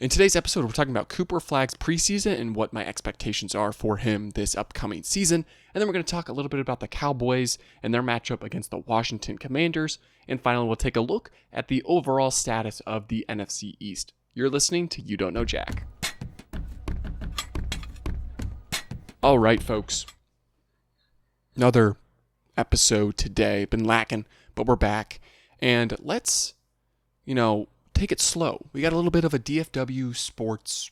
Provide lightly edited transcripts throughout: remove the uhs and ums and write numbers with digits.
In today's episode, we're talking about Cooper Flagg's preseason and what my expectations are for him this upcoming season. And then we're going to talk a little bit about the Cowboys and their matchup against the Washington Commanders. And finally, we'll take a look at the overall status of the NFC East. You're listening to You Don't Know Jack. All right, folks. Another episode today. Been lacking, but we're back. And let's, take it slow. We got a little bit of a DFW sports,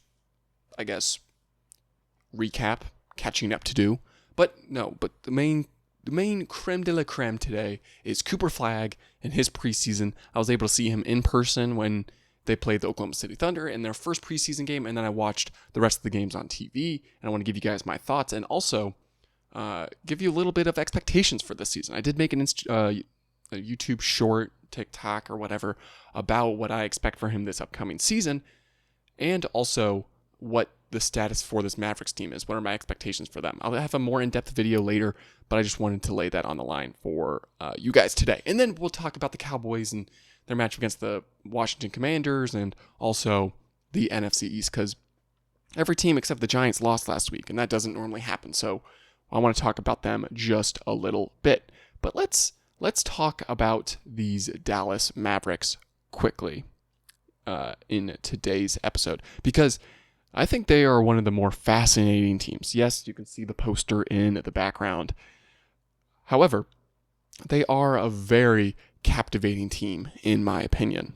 recap, catching up to do. But the main creme de la creme today is Cooper Flagg and his preseason. I was able to see him in person when they played the Oklahoma City Thunder in their first preseason game, and then I watched the rest of the games on TV, and I want to give you guys my thoughts, and also give you a little bit of expectations for this season. I did make a YouTube short, TikTok, or whatever, about what I expect for him this upcoming season, and also what the status for this Mavericks team is. What are my expectations for them? I'll have a more in-depth video later, but I just wanted to lay that on the line for you guys today. And then we'll talk about the Cowboys and their match against the Washington Commanders and also the NFC East, because every team except the Giants lost last week, and that doesn't normally happen. So I want to talk about them just a little bit. But let's talk about these Dallas Mavericks quickly in today's episode, because I think they are one of the more fascinating teams. Yes, you can see the poster in the background. However, they are a very captivating team, in my opinion.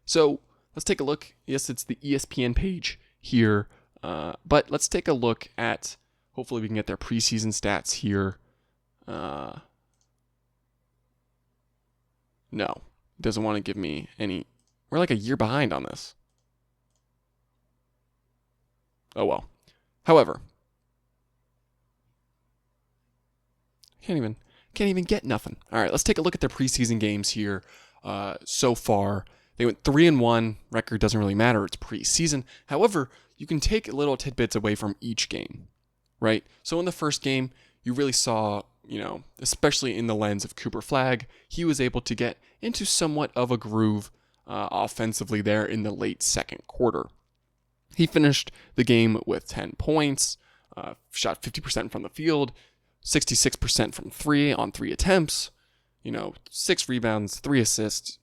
So let's take a look. Yes, it's the ESPN page here, but let's take a look at, hopefully we can get their preseason stats here. No, it doesn't want to give me any. We're like a year behind on this. Oh well. However, can't even get nothing. All right, let's take a look at their preseason games here. So far, they went 3-1. Record doesn't really matter. It's preseason. However, you can take little tidbits away from each game, right? So in the first game, you really saw, especially in the lens of Cooper Flagg, he was able to get into somewhat of a groove offensively there in the late second quarter. He finished the game with 10 points, shot 50% from the field, 66% from three on 3 attempts, 6 rebounds, 3 assists.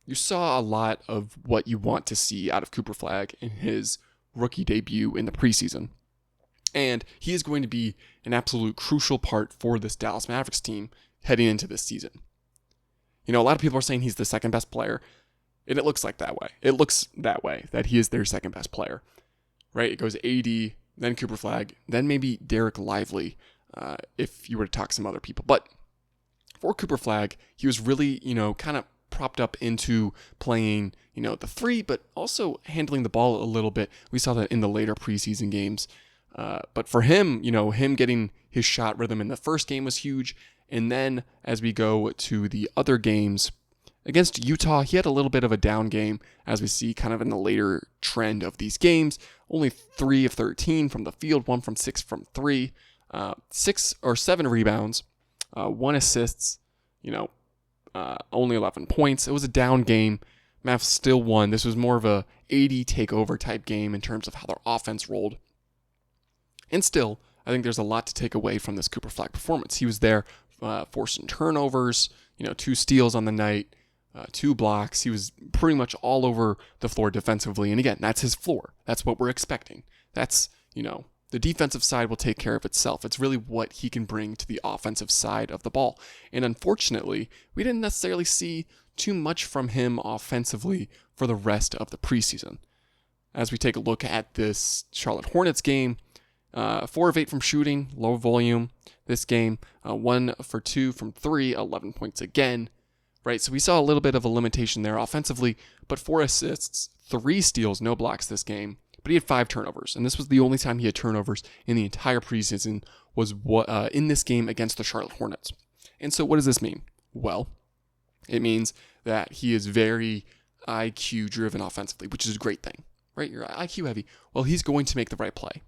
You saw a lot of what you want to see out of Cooper Flagg in his rookie debut in the preseason. And he is going to be an absolute crucial part for this Dallas Mavericks team heading into this season. A lot of people are saying he's the second best player, and it looks like that way. It looks that way, that he is their second best player, right? It goes AD, then Cooper Flagg, then maybe Derek Lively, if you were to talk to some other people. But for Cooper Flagg, he was really, kind of propped up into playing, the 3, but also handling the ball a little bit. We saw that in the later preseason games. But for him, him getting his shot rhythm in the first game was huge. And then as we go to the other games, against Utah, he had a little bit of a down game, as we see kind of in the later trend of these games. Only 3 of 13 from the field, 1 from 6 from 3, 6 or 7 rebounds, 1 assists, only 11 points. It was a down game. Mavs still won. This was more of a 80 takeover type game in terms of how their offense rolled. And still, I think there's a lot to take away from this Cooper Flagg performance. He was there forcing turnovers, 2 steals on the night, 2 blocks. He was pretty much all over the floor defensively. And again, that's his floor. That's what we're expecting. That's, the defensive side will take care of itself. It's really what he can bring to the offensive side of the ball. And unfortunately, we didn't necessarily see too much from him offensively for the rest of the preseason. As we take a look at this Charlotte Hornets game, 4 of 8 from shooting, low volume this game, 1 for 2 from 3, 11 points again, right? So we saw a little bit of a limitation there offensively, but 4 assists, 3 steals, no blocks this game, but he had 5 turnovers, and this was the only time he had turnovers in the entire preseason was in this game against the Charlotte Hornets. And so what does this mean? Well, it means that he is very IQ driven offensively, which is a great thing, right? You're IQ heavy. Well, he's going to make the right play.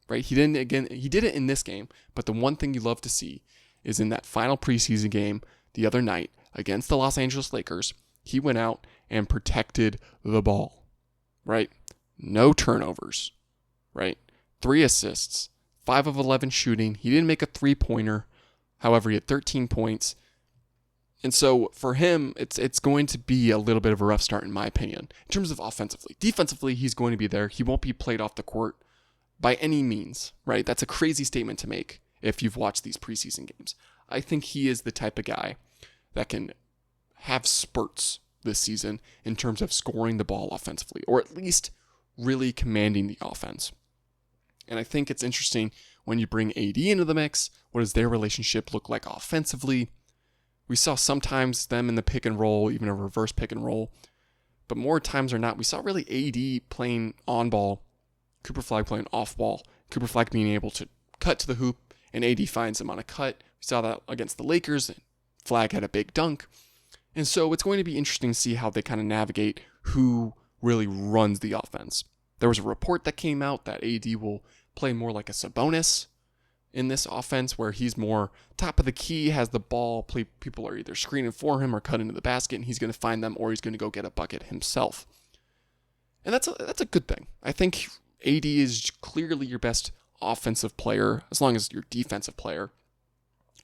Right? He did it in this game, but the one thing you love to see is in that final preseason game the other night against the Los Angeles Lakers, he went out and protected the ball. right? No turnovers, right? 3 assists, 5 of 11 shooting. He didn't make a three-pointer. However, he had 13 points. And so for him, it's going to be a little bit of a rough start in my opinion. In terms of offensively. Defensively, he's going to be there. He won't be played off the court by any means, right? That's a crazy statement to make if you've watched these preseason games. I think he is the type of guy that can have spurts this season in terms of scoring the ball offensively, or at least really commanding the offense. And I think it's interesting when you bring AD into the mix. What does their relationship look like offensively? We saw sometimes them in the pick and roll, even a reverse pick and roll. But more times than not, we saw really AD playing on ball, Cooper Flagg playing off ball, Cooper Flagg being able to cut to the hoop, and AD finds him on a cut. We saw that against the Lakers. Flagg had a big dunk. And so it's going to be interesting to see how they kind of navigate who really runs the offense. There was a report that came out that AD will play more like a Sabonis in this offense, where he's more top of the key, has the ball, people are either screening for him or cut into the basket, and he's going to find them, or he's going to go get a bucket himself. And that's a good thing. I think AD is clearly your best offensive player, as long as your defensive player.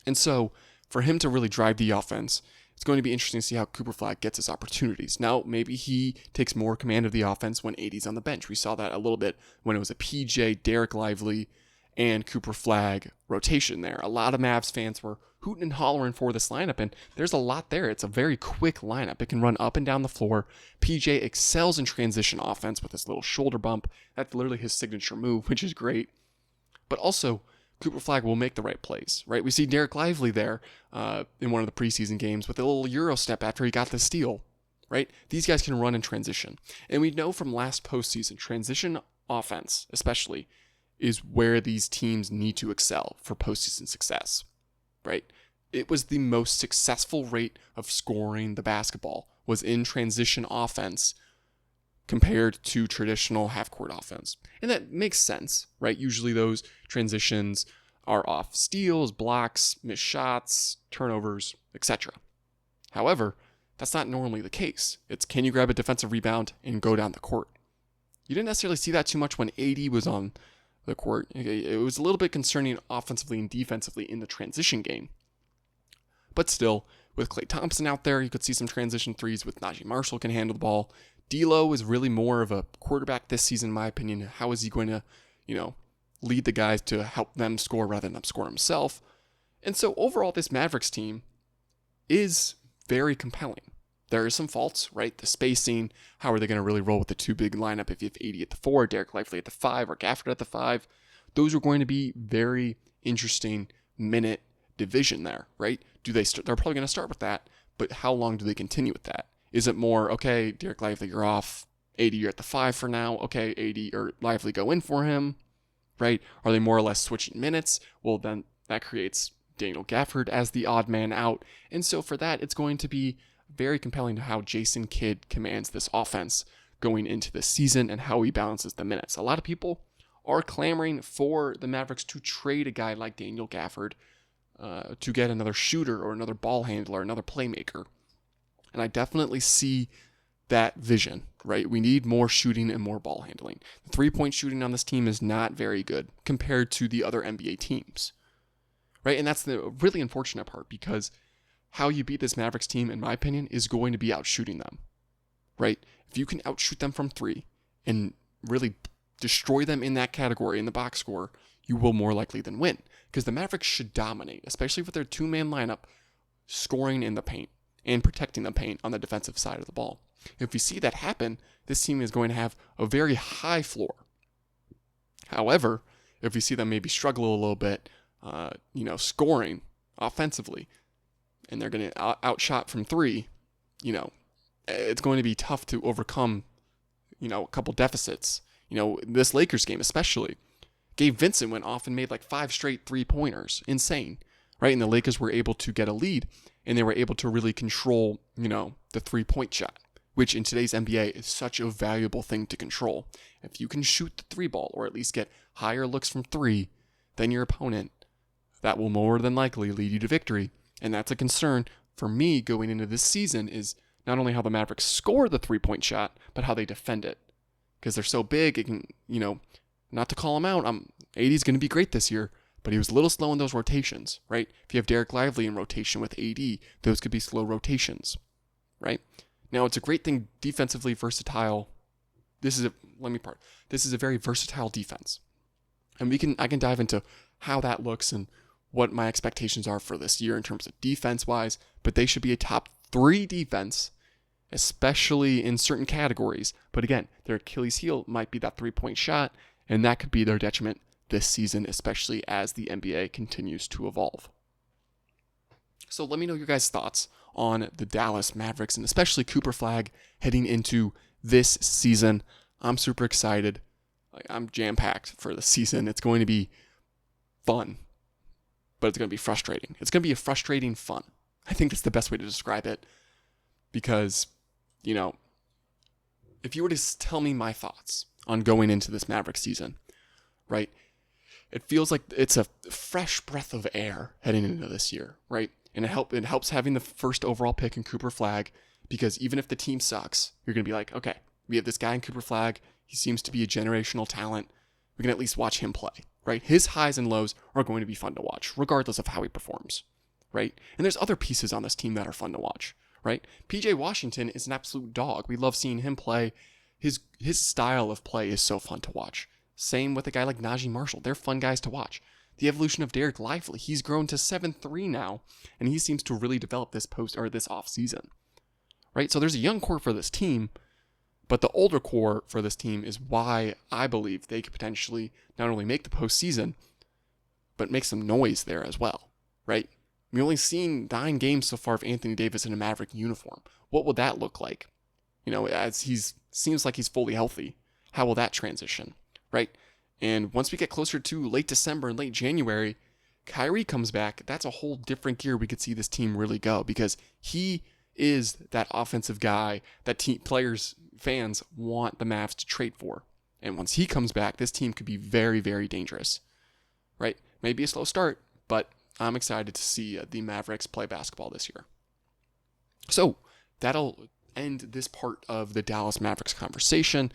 And so for him to really drive the offense, it's going to be interesting to see how Cooper Flagg gets his opportunities. Now, maybe he takes more command of the offense when AD's on the bench. We saw that a little bit when it was a PJ, Derek Lively, and Cooper Flagg rotation there. A lot of Mavs fans were hooting and hollering for this lineup, and there's a lot there. It's a very quick lineup. It can run up and down the floor. PJ excels in transition offense with his little shoulder bump. That's literally his signature move, which is great. But also, Cooper Flagg will make the right plays, right? We see Derek Lively there in one of the preseason games with a little Euro step after he got the steal, right? These guys can run in transition. And we know from last postseason, transition offense especially is where these teams need to excel for postseason success, right? It was the most successful rate of scoring the basketball was in transition offense compared to traditional half-court offense. And that makes sense, right? Usually those transitions are off steals, blocks, missed shots, turnovers, etc. However, that's not normally the case. It's can you grab a defensive rebound and go down the court? You didn't necessarily see that too much when AD was on the court. It was a little bit concerning offensively and defensively in the transition game. But still, with Klay Thompson out there, you could see some transition threes with Najee Marshall can handle the ball. D'Lo is really more of a quarterback this season, in my opinion. How is he going to, lead the guys to help them score rather than score himself? And so overall, this Mavericks team is very compelling. There are some faults, right? The spacing, how are they going to really roll with the two big lineup if you have AD at the 4, Derek Lively at the 5, or Gafford at the 5? Those are going to be very interesting minute division there, right? They're probably going to start with that, but how long do they continue with that? Is it more, okay, Derek Lively, you're off. AD, you're at the 5 for now. Okay, AD or Lively, go in for him, right? Are they more or less switching minutes? Well, then that creates Daniel Gafford as the odd man out. And so for that, it's going to be very compelling to how Jason Kidd commands this offense going into the season and how he balances the minutes. A lot of people are clamoring for the Mavericks to trade a guy like Daniel Gafford to get another shooter or another ball handler, another playmaker. And I definitely see that vision, right? We need more shooting and more ball handling. The three-point shooting on this team is not very good compared to the other NBA teams, right? And that's the really unfortunate part, because how you beat this Mavericks team, in my opinion, is going to be outshooting them, right? If you can outshoot them from 3 and really destroy them in that category in the box score, you will more likely than win, because the Mavericks should dominate, especially with their two-man lineup, scoring in the paint and protecting the paint on the defensive side of the ball. If we see that happen, this team is going to have a very high floor. However, if we see them maybe struggle a little bit, scoring offensively, and they're going to outshot from 3, it's going to be tough to overcome, a couple deficits. This Lakers game especially, Gabe Vincent went off and made like 5 straight 3-pointers. Insane, right? And the Lakers were able to get a lead, and they were able to really control, the 3-point shot, which in today's NBA is such a valuable thing to control. If you can shoot the 3 ball, or at least get higher looks from 3 than your opponent, that will more than likely lead you to victory. And that's a concern for me going into this season, is not only how the Mavericks score the 3-point shot, but how they defend it. because they're so big. It can, not to call him out. AD is going to be great this year, but he was a little slow in those rotations, right? If you have Derek Lively in rotation with AD, those could be slow rotations, right? Now, it's a great thing defensively versatile. This is a very versatile defense. And I can dive into how that looks and what my expectations are for this year in terms of defense-wise, but they should be a top 3 defense, especially in certain categories. But again, their Achilles heel might be that 3-point shot, and that could be their detriment this season, especially as the NBA continues to evolve. So let me know your guys' thoughts on the Dallas Mavericks, and especially Cooper Flagg heading into this season. I'm super excited. I'm jam-packed for the season. It's going to be fun, but it's going to be frustrating. It's going to be a frustrating fun. I think that's the best way to describe it, because, if you were to tell me my thoughts on going into this Mavericks season, right, it feels like it's a fresh breath of air heading into this year, right? And it helps having the first overall pick in Cooper Flagg, because even if the team sucks, you're going to be like, okay, we have this guy in Cooper Flagg. He seems to be a generational talent. We can at least watch him play, right? His highs and lows are going to be fun to watch, regardless of how he performs, right? And there's other pieces on this team that are fun to watch, right? PJ Washington is an absolute dog. We love seeing him play. His style of play is so fun to watch. Same with a guy like Najee Marshall. They're fun guys to watch. The evolution of Derek Lively. He's grown to 7'3" now, and he seems to really develop this off season, right? So there's a young core for this team, but the older core for this team is why I believe they could potentially not only make the postseason, but make some noise there as well, right? We've only seen 9 games so far of Anthony Davis in a Maverick uniform. What will that look like? As seems like he's fully healthy. How will that transition, right? And once we get closer to late December and late January, Kyrie comes back. That's a whole different gear we could see this team really go, because he is that offensive guy that fans want the Mavs to trade for. And once he comes back, this team could be very, very dangerous, right? Maybe a slow start, but I'm excited to see the Mavericks play basketball this year. So that'll end this part of the Dallas Mavericks conversation.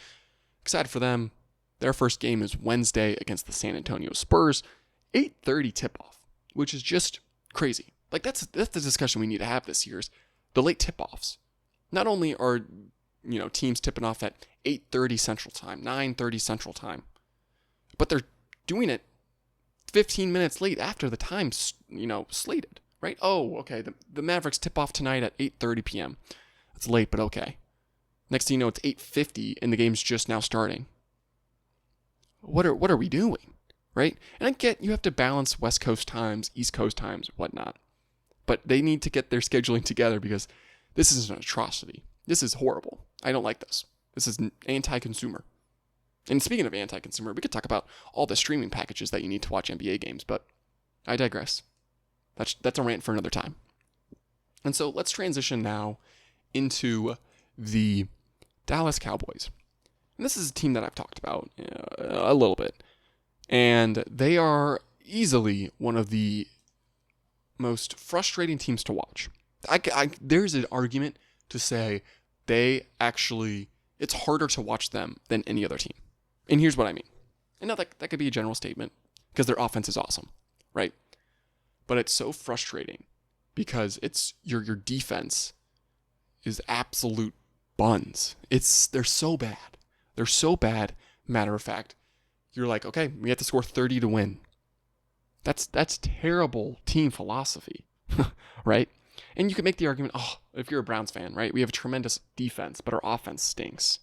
Excited for them. Their first game is Wednesday against the San Antonio Spurs, 8:30 tip-off, which is just crazy. Like that's the discussion we need to have this year, is the late tip-offs. Not only are teams tipping off at 8:30 Central Time, 9:30 Central Time, but they're doing it 15 minutes late after the time slated, right? Oh, okay, the Mavericks tip off tonight at 8:30 p.m. It's late, but okay. Next thing you know, it's 8:50 and the game's just now starting. What are we doing, right? And I get you have to balance West Coast times, East Coast times, whatnot. But they need to get their scheduling together, because this is an atrocity. This is horrible. I don't like this. This is anti-consumer. And speaking of anti-consumer, we could talk about all the streaming packages that you need to watch NBA games, but I digress. That's a rant for another time. And so let's transition now into the Dallas Cowboys. And this is a team that I've talked about a little bit. And they are easily one of the most frustrating teams to watch. There's an argument to say it's harder to watch them than any other team. And here's what I mean. And now that could be a general statement, because their offense is awesome, right? But it's so frustrating because it's your defense is absolute buns. They're so bad. They're so bad. Matter of fact, you're like, okay, we have to score 30 to win. That's terrible team philosophy, right? And you could make the argument, if you're a Browns fan, right? We have a tremendous defense, but our offense stinks.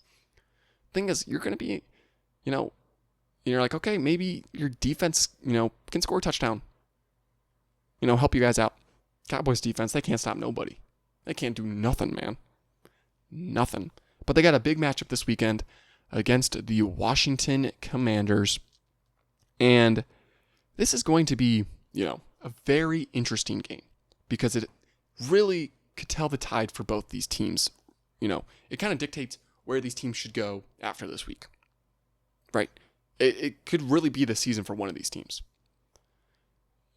Thing is, you're going to be, you're like, okay, maybe your defense, can score a touchdown. Help you guys out. Cowboys defense, they can't stop nobody. They can't do nothing, man. Nothing. But they got a big matchup this weekend against the Washington Commanders. And this is going to be, a very interesting game, because it really could tell the tide for both these teams. It kind of dictates where these teams should go after this week, right? It could really be the season for one of these teams.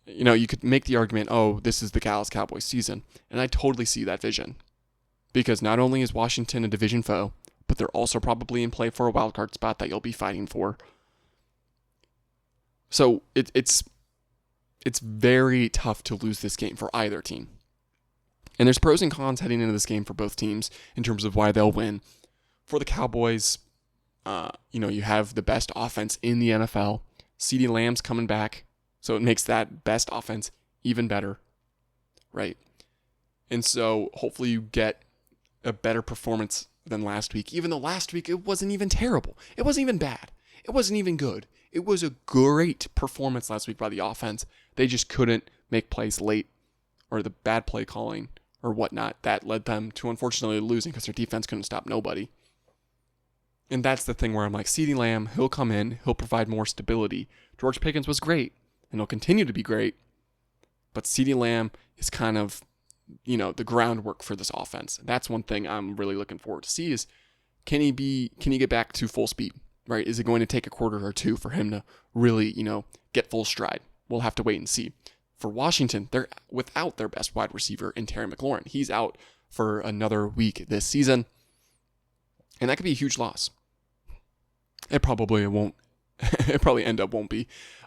You could make the argument, this is the Dallas Cowboys season. And I totally see that vision, because not only is Washington a division foe, but they're also probably in play for a wild card spot that you'll be fighting for. So it's very tough to lose this game for either team. And there's pros and cons heading into this game for both teams in terms of why they'll win. For the Cowboys, you have the best offense in the NFL. CeeDee Lamb's coming back, so it makes that best offense even better, right? And so hopefully you get a better performance than last week, even though last week it wasn't even terrible. It wasn't even bad. It wasn't even good. It was a great performance last week by the offense. They just couldn't make plays late, or the bad play calling or whatnot that led them to unfortunately losing because their defense couldn't stop nobody. And that's the thing where I'm like, CeeDee Lamb, he'll come in, he'll provide more stability. George Pickens was great, and he'll continue to be great. But CeeDee Lamb is kind of, the groundwork for this offense. That's one thing I'm really looking forward to see is, can he get back to full speed, right? Is it going to take a quarter or two for him to really, get full stride? We'll have to wait and see. For Washington, they're without their best wide receiver in Terry McLaurin. He's out for another week this season, and that could be a huge loss. It probably won't. It probably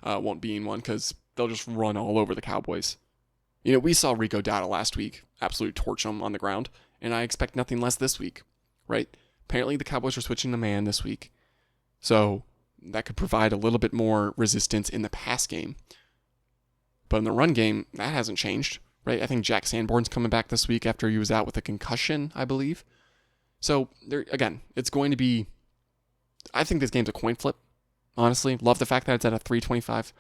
won't being one because they'll just run all over the Cowboys. We saw Rico Dowdle last week absolutely torch them on the ground, and I expect nothing less this week, right? Apparently the Cowboys are switching to man this week, so that could provide a little bit more resistance in the pass game. But in the run game, that hasn't changed, right? I think Jack Sanborn's coming back this week after he was out with a concussion, I believe. So, again, it's going to be... I think this game's a coin flip, honestly. Love the fact that it's at a 3:25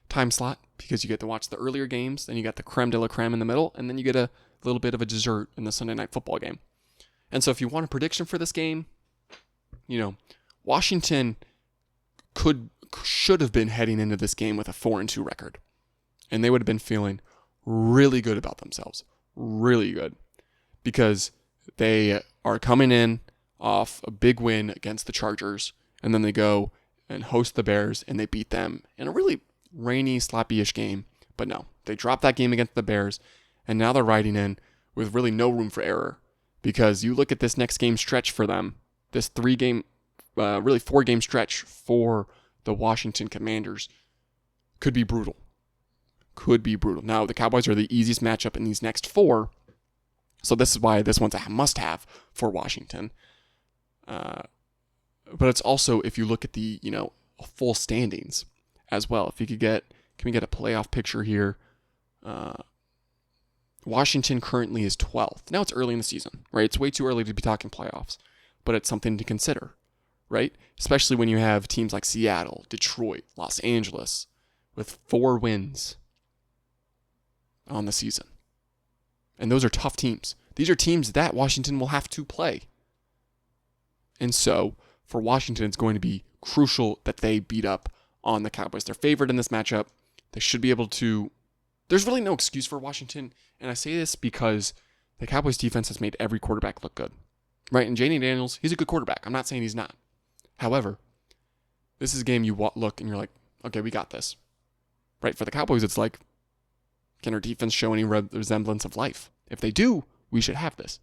time slot because you get to watch the earlier games, then you got the creme de la creme in the middle, and then you get a little bit of a dessert in the Sunday Night Football game. And so if you want a prediction for this game, Washington should have been heading into this game with a 4-2 record. And they would have been feeling really good about themselves. Really good. Because they are coming in off a big win against the Chargers, and then they go and host the Bears, and they beat them in a really rainy, sloppy-ish game. But no, they dropped that game against the Bears, and now they're riding in with really no room for error. Because you look at this next game stretch for them, this 4-game stretch for the Washington Commanders could be brutal. Now, the Cowboys are the easiest matchup in these next 4, so this is why this one's a must-have for Washington. But it's also, if you look at the, full standings as well, can we get a playoff picture here? Washington currently is 12th. Now it's early in the season, right? It's way too early to be talking playoffs, but it's something to consider, right? Especially when you have teams like Seattle, Detroit, Los Angeles with 4 wins on the season. And those are tough teams. These are teams that Washington will have to play. And so, for Washington, it's going to be crucial that they beat up on the Cowboys. They're favored in this matchup. They should be able to... There's really no excuse for Washington, and I say this because the Cowboys defense has made every quarterback look good. Right? And Janie Daniels, he's a good quarterback. I'm not saying he's not. However, this is a game you look and you're like, okay, we got this. Right? For the Cowboys, it's like, can our defense show any resemblance of life? If they do, we should have this.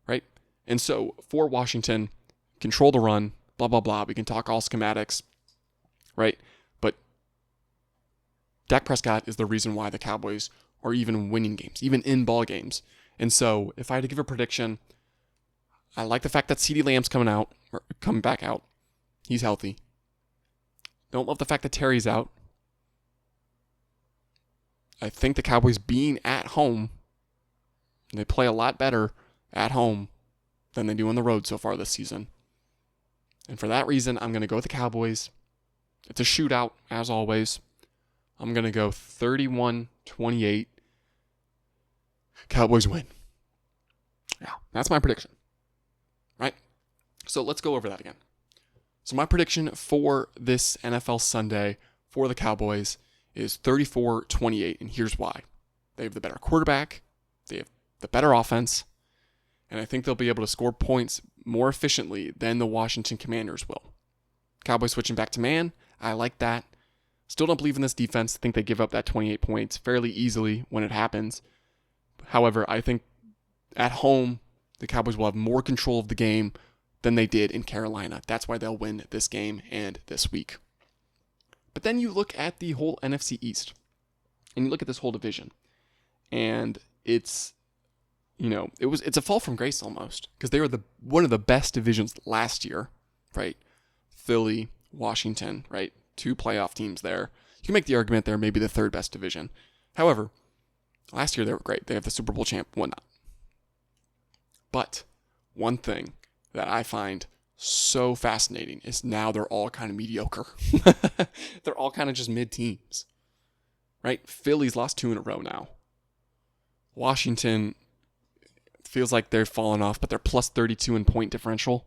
Right? And so, for Washington, control the run, blah, blah, blah. We can talk all schematics, right? But Dak Prescott is the reason why the Cowboys are even winning games, even in ball games. And so, if I had to give a prediction, I like the fact that CeeDee Lamb's coming back out. He's healthy. Don't love the fact that Terry's out. I think the Cowboys being at home, they play a lot better at home than they do on the road so far this season. And for that reason, I'm going to go with the Cowboys. It's a shootout, as always. I'm going to go 31-28. Cowboys win. Yeah, that's my prediction. Right? So let's go over that again. So my prediction for this NFL Sunday for the Cowboys is 34-28, and here's why. They have the better quarterback, they have the better offense, and I think they'll be able to score points more efficiently than the Washington Commanders will. Cowboys switching back to man, I like that. Still don't believe in this defense. I think they give up that 28 points fairly easily when it happens. However, I think at home, the Cowboys will have more control of the game, than they did in Carolina. That's why they'll win this game and this week. But then you look at the whole NFC East, and you look at this whole division, and it's a fall from grace almost, because they were one of the best divisions last year, right? Philly, Washington, right? 2 playoff teams there. You can make the argument they're maybe the 3rd best division. However, last year they were great. They have the Super Bowl champ, whatnot. But one thing that I find so fascinating is now they're all kind of mediocre. They're all kind of just mid-teams, right? Philly's lost 2 in a row now. Washington feels like they're falling off, but they're plus 32 in point differential.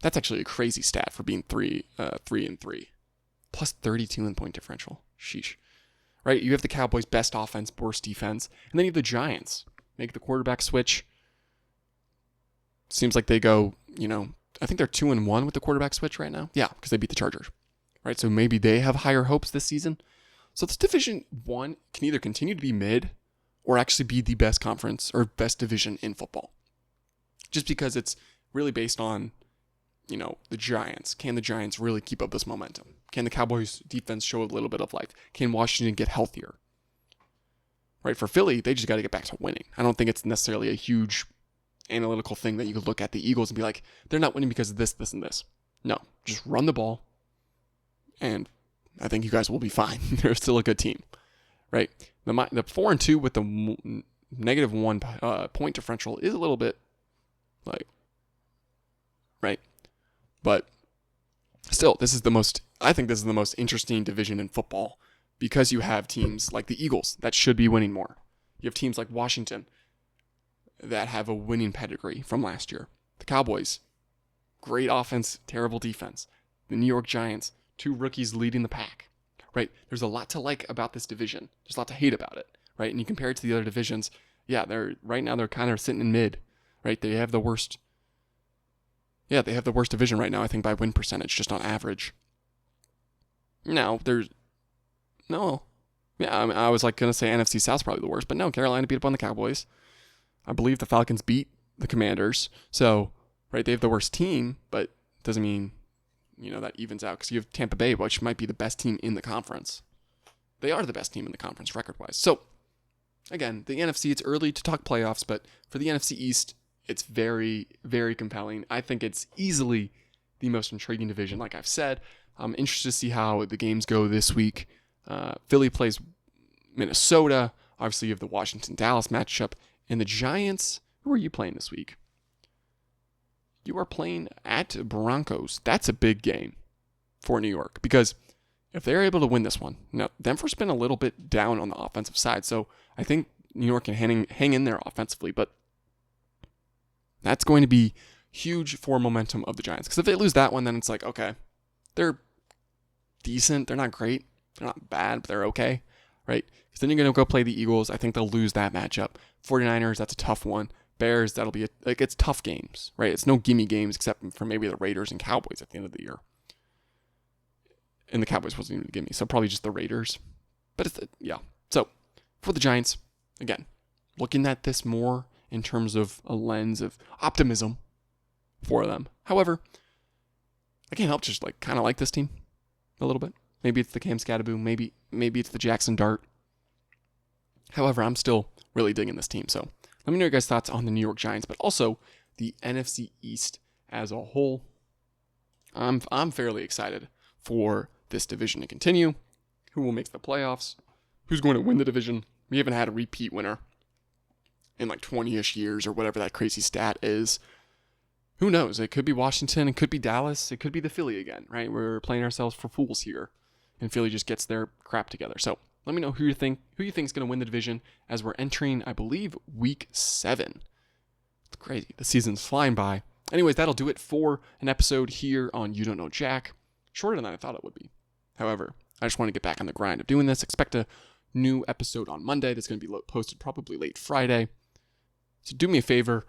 That's actually a crazy stat for being 3-3. Plus 32 in point differential. Sheesh. Right? You have the Cowboys' best offense, worst defense. And then you have the Giants. Make the quarterback switch. Seems like they go, I think they're 2-1 with the quarterback switch right now. Yeah, because they beat the Chargers. Right? So maybe they have higher hopes this season. So this Division 1 can either continue to be mid or actually be the best conference or best division in football. Just because it's really based on, the Giants. Can the Giants really keep up this momentum? Can the Cowboys defense show a little bit of life? Can Washington get healthier? Right, for Philly, they just got to get back to winning. I don't think it's necessarily a huge analytical thing that you could look at the Eagles and be like, they're not winning because of this, this, and this. No, just run the ball, and I think you guys will be fine. They're still a good team, right? The 4-2 with the -1 point differential is a little bit right? But still, I think this is the most interesting division in football because you have teams like the Eagles that should be winning more. You have teams like Washington that have a winning pedigree from last year. The Cowboys, great offense, terrible defense. The New York Giants, 2 rookies leading the pack, right? There's a lot to like about this division. There's a lot to hate about it, right? And you compare it to the other divisions, yeah, right now they're kind of sitting in mid, right? They have the worst division right now, I think, by win percentage, just on average. Now, I was going to say NFC South's probably the worst, but no, Carolina beat up on the Cowboys. I believe the Falcons beat the Commanders. So, right, they have the worst team, but doesn't mean, that evens out, because you have Tampa Bay, which might be the best team in the conference. They are the best team in the conference record-wise. So, again, the NFC, it's early to talk playoffs, but for the NFC East, it's very, very compelling. I think it's easily the most intriguing division, like I've said. I'm interested to see how the games go this week. Philly plays Minnesota. Obviously, you have the Washington-Dallas matchup. And the Giants, who are you playing this week? You are playing at Broncos. That's a big game for New York, because if they're able to win this one, now Denver's been a little bit down on the offensive side, so I think New York can hang in there offensively, but that's going to be huge for momentum of the Giants. Because if they lose that one, then it's like, okay, they're decent. They're not great. They're not bad, but they're okay, right? Because then you're going to go play the Eagles. I think they'll lose that matchup. 49ers, that's a tough one. Bears, that'll be it's tough games, right? It's no gimme games except for maybe the Raiders and Cowboys at the end of the year. And the Cowboys wasn't even a gimme, so probably just the Raiders. But So for the Giants, again, looking at this more in terms of a lens of optimism for them. However, I can't help just kind of like this team a little bit. Maybe it's the Cam Scatterboom. Maybe it's the Jackson Dart. However, I'm still really digging this team. So let me know your guys' thoughts on the New York Giants, but also the NFC East as a whole. I'm fairly excited for this division to continue. Who will make the playoffs? Who's going to win the division? We haven't had a repeat winner in 20-ish years or whatever that crazy stat is. Who knows? It could be Washington. It could be Dallas. It could be the Philly again, right? We're playing ourselves for fools here, and Philly just gets their crap together. So let me know who you think is going to win the division as we're entering, I believe, week 7. It's crazy. The season's flying by. Anyways, that'll do it for an episode here on You Don't Know Jack. Shorter than I thought it would be. However, I just want to get back on the grind of doing this. Expect a new episode on Monday that's going to be posted probably late Friday. So do me a favor,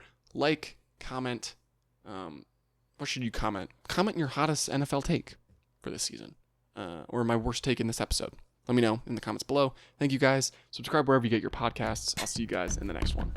comment. What should you comment? Comment your hottest NFL take for this season, or my worst take in this episode. Let me know in the comments below. Thank you guys. Subscribe wherever you get your podcasts. I'll see you guys in the next one.